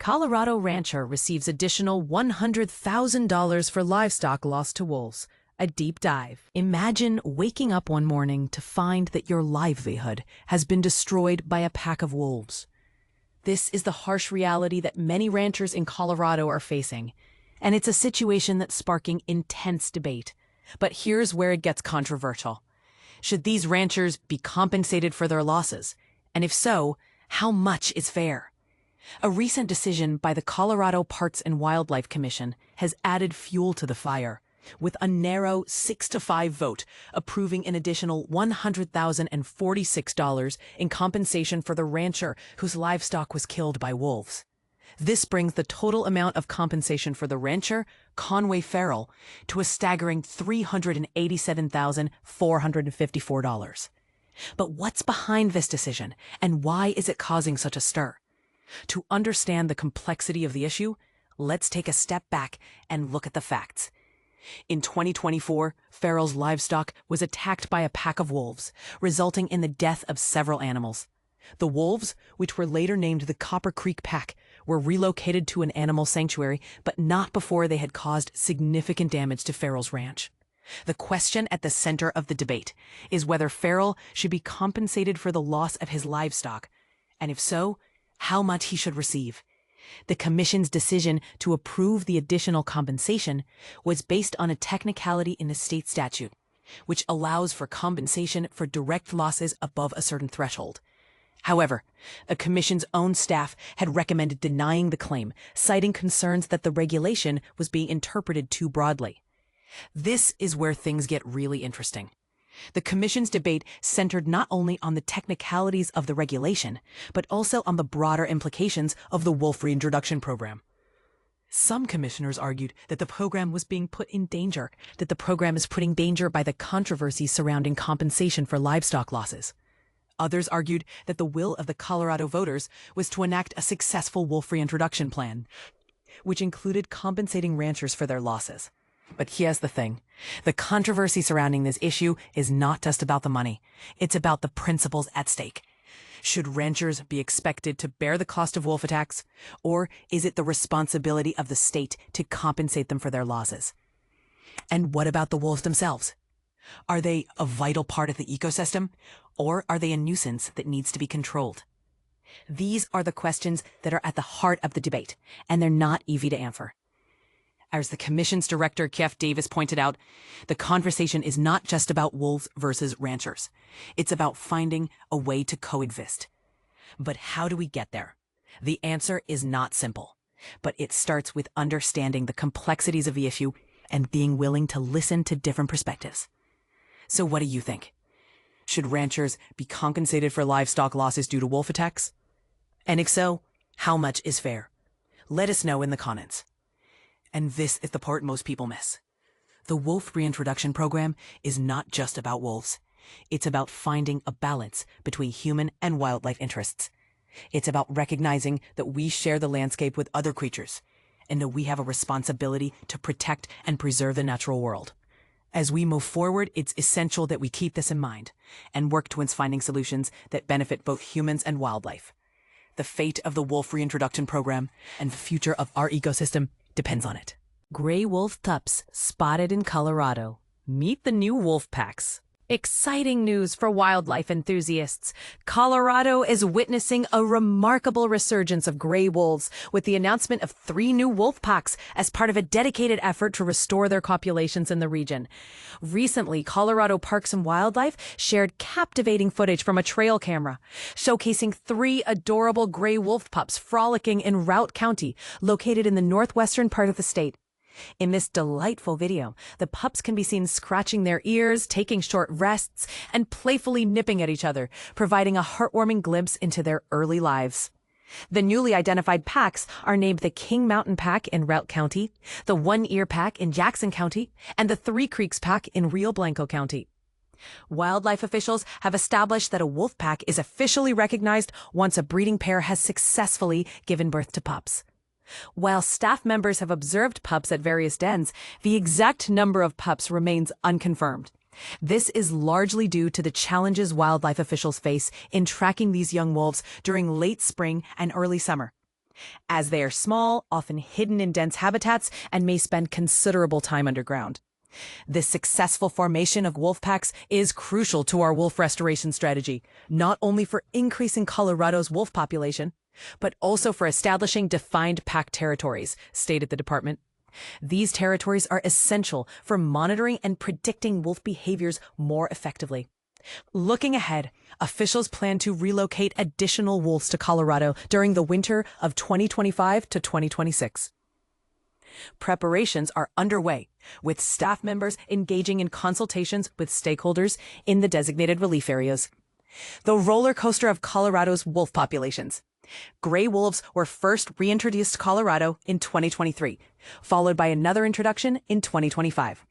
Colorado rancher receives additional $100,000 for livestock lost to wolves. A deep dive. Imagine waking up one morning to find that your livelihood has been destroyed by a pack of wolves. This is the harsh reality that many ranchers in Colorado are facing, and it's a situation that's sparking intense debate. But here's where it gets controversial. Should these ranchers be compensated for their losses? And if so, how much is fair? A recent decision by the Colorado Parks and Wildlife Commission has added fuel to the fire, with a narrow 6-5 vote approving an additional $100,046 in compensation for the rancher whose livestock was killed by wolves. This brings the total amount of compensation for the rancher, Conway Farrell, to a staggering $387,454. But what's behind this decision, and why is it causing such a stir? To understand the complexity of the issue, let's take a step back and look at the facts. In 2024, Farrell's livestock was attacked by a pack of wolves, resulting in the death of several animals. The wolves, which were later named the Copper Creek Pack, were relocated to an animal sanctuary, but not before they had caused significant damage to Farrell's ranch. The question at the center of the debate is whether Farrell should be compensated for the loss of his livestock, and if so, how much he should receive. The Commission's decision to approve the additional compensation was based on a technicality in the state statute, which allows for compensation for direct losses above a certain threshold. However, the Commission's own staff had recommended denying the claim, citing concerns that the regulation was being interpreted too broadly. This is where things get really interesting. The Commission's debate centered not only on the technicalities of the regulation, but also on the broader implications of the wolf reintroduction program. Some commissioners argued that the program was being put in danger, that the program is put in danger by the controversy surrounding compensation for livestock losses. Others argued that the will of the Colorado voters was to enact a successful wolf reintroduction plan, which included compensating ranchers for their losses. But here's the thing. The controversy surrounding this issue is not just about the money. It's about the principles at stake. Should ranchers be expected to bear the cost of wolf attacks, or is it the responsibility of the state to compensate them for their losses? And what about the wolves themselves? Are they a vital part of the ecosystem, or are they a nuisance that needs to be controlled? These are the questions that are at the heart of the debate, and they're not easy to answer. As the Commission's director, Jeff Davis, pointed out, the conversation is not just about wolves versus ranchers. It's about finding a way to coexist. But how do we get there? The answer is not simple, but it starts with understanding the complexities of the issue and being willing to listen to different perspectives. So what do you think? Should ranchers be compensated for livestock losses due to wolf attacks? And if so, how much is fair? Let us know in the comments. And this is the part most people miss. The wolf reintroduction program is not just about wolves. It's about finding a balance between human and wildlife interests. It's about recognizing that we share the landscape with other creatures, and that we have a responsibility to protect and preserve the natural world. As we move forward, it's essential that we keep this in mind and work towards finding solutions that benefit both humans and wildlife. The fate of the wolf reintroduction program and the future of our ecosystem depends on it. Gray wolf pups spotted in Colorado. Meet the new wolf packs. Exciting news for wildlife enthusiasts. Colorado is witnessing a remarkable resurgence of gray wolves with the announcement of 3 new wolf packs as part of a dedicated effort to restore their populations in the region. Recently, Colorado Parks and Wildlife shared captivating footage from a trail camera, showcasing 3 adorable gray wolf pups frolicking in Routt County, located in the northwestern part of the state. In this delightful video, the pups can be seen scratching their ears, taking short rests, and playfully nipping at each other, providing a heartwarming glimpse into their early lives. The newly identified packs are named the King Mountain Pack in Routt County, the One Ear Pack in Jackson County, and the Three Creeks Pack in Rio Blanco County. Wildlife officials have established that a wolf pack is officially recognized once a breeding pair has successfully given birth to pups. While staff members have observed pups at various dens, the exact number of pups remains unconfirmed. This is largely due to the challenges wildlife officials face in tracking these young wolves during late spring and early summer. as they are small, often hidden in dense habitats, and may spend considerable time underground. This successful formation of wolf packs is crucial to our wolf restoration strategy, not only for increasing Colorado's wolf population, but also for establishing defined pack territories, stated the department. These territories are essential for monitoring and predicting wolf behaviors more effectively. Looking ahead, officials plan to relocate additional wolves to Colorado during the winter of 2025 to 2026. Preparations are underway, with staff members engaging in consultations with stakeholders in the designated relief areas. The roller coaster of Colorado's wolf populations. Gray wolves were first reintroduced to Colorado in 2023, followed by another introduction in 2025.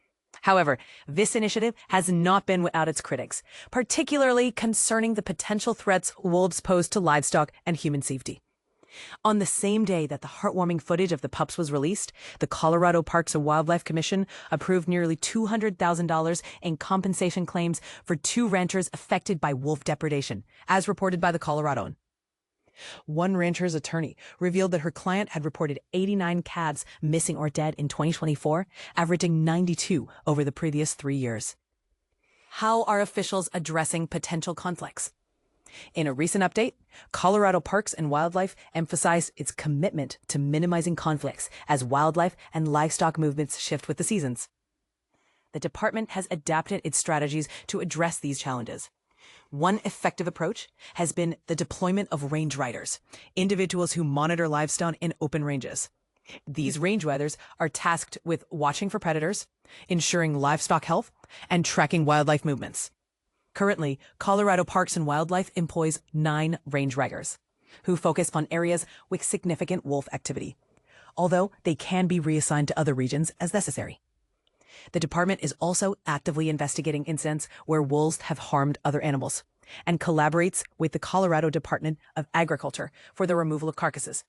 However, this initiative has not been without its critics, particularly concerning the potential threats wolves pose to livestock and human safety. On the same day that the heartwarming footage of the pups was released, the Colorado Parks and Wildlife Commission approved nearly $200,000 in compensation claims for 2 ranchers affected by wolf depredation, as reported by the Coloradoan. One rancher's attorney revealed that her client had reported 89 calves missing or dead in 2024, averaging 92 over the previous 3 years. How are officials addressing potential conflicts? In a recent update, Colorado Parks and Wildlife emphasized its commitment to minimizing conflicts as wildlife and livestock movements shift with the seasons. The department has adapted its strategies to address these challenges. One effective approach has been the deployment of range riders, individuals who monitor livestock in open ranges. These range riders are tasked with watching for predators, ensuring livestock health, and tracking wildlife movements. Currently, Colorado Parks and Wildlife employs 9 range riders, who focus on areas with significant wolf activity, although they can be reassigned to other regions as necessary. The department is also actively investigating incidents where wolves have harmed other animals and collaborates with the Colorado Department of Agriculture for the removal of carcasses,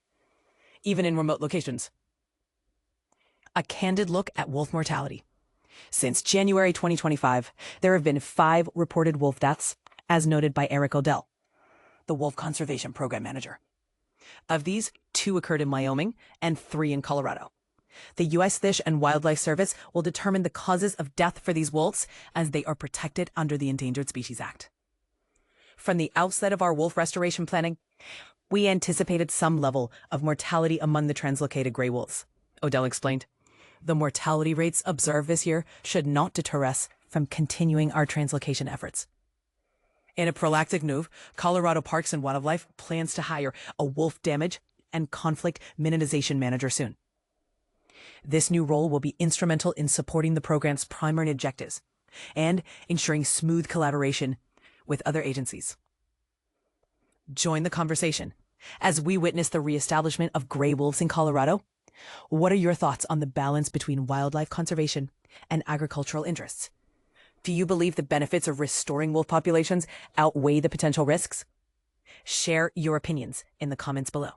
even in remote locations. A candid look at wolf mortality. Since January 2025, there have been 5 reported wolf deaths, as noted by Eric Odell, the Wolf Conservation Program Manager. Of these, 2 occurred in Wyoming and 3 in Colorado. The U.S. Fish and Wildlife Service will determine the causes of death for these wolves as they are protected under the Endangered Species Act. From the outset of our wolf restoration planning, we anticipated some level of mortality among the translocated gray wolves, Odell explained. The mortality rates observed this year should not deter us from continuing our translocation efforts. In a proactive move, Colorado Parks and Wildlife plans to hire a wolf damage and conflict minimization manager soon. This new role will be instrumental in supporting the program's primary objectives and ensuring smooth collaboration with other agencies. Join the conversation as we witness the reestablishment of gray wolves in Colorado. What are your thoughts on the balance between wildlife conservation and agricultural interests? Do you believe the benefits of restoring wolf populations outweigh the potential risks? Share your opinions in the comments below.